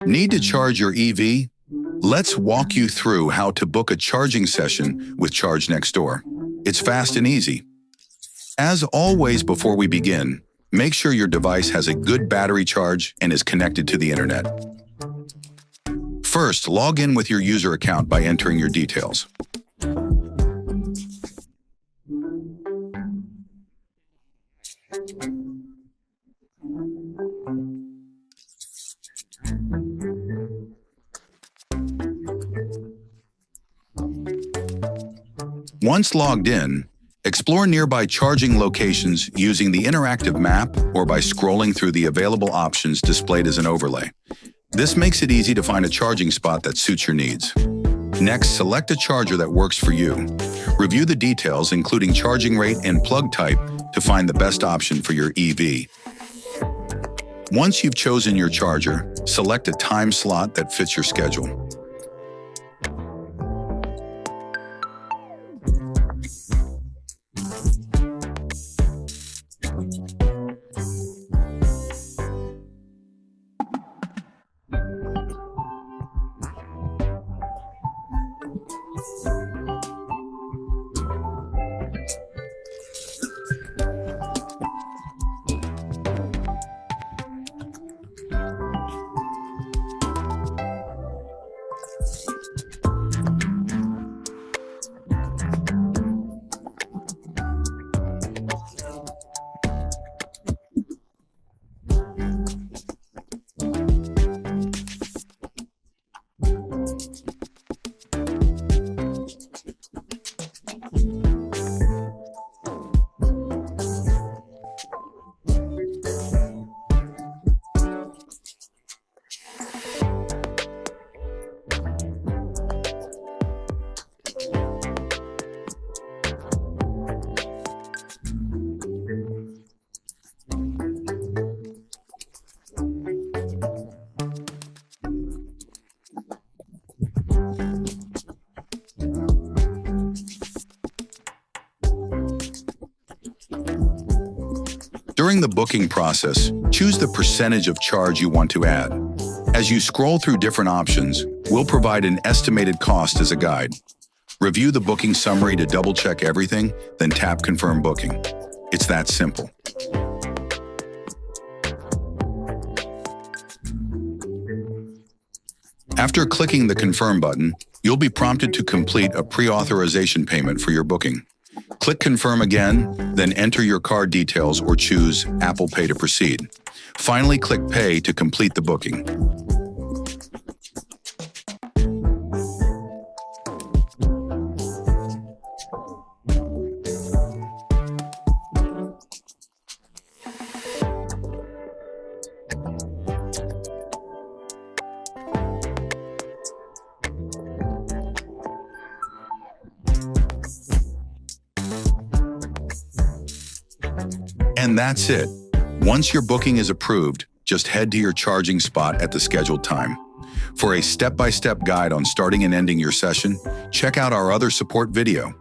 Need to charge your EV? Let's walk you through how to book a charging session with ChargeNextDoor. It's fast and easy. As always, before we begin, make sure your device has a good battery charge and is connected to the internet. First, log in with your user account by entering your details. Once logged in, explore nearby charging locations using the interactive map or by scrolling through the available options displayed as an overlay. This makes it easy to find a charging spot that suits your needs. Next, select a charger that works for you. Review the details, including charging rate and plug type, to find the best option for your EV. Once you've chosen your charger, select a time slot that fits your schedule. During the booking process, choose the percentage of charge you want to add. As you scroll through different options, we'll provide an estimated cost as a guide. Review the booking summary to double-check everything, then tap Confirm Booking. It's that simple. After clicking the Confirm button, you'll be prompted to complete a pre-authorization payment for your booking. Click Confirm again, then enter your card details or choose Apple Pay to proceed. Finally, click Pay to complete the booking. And that's it. Once your booking is approved, just head to your charging spot at the scheduled time. For a step-by-step guide on starting and ending your session, check out our other support video.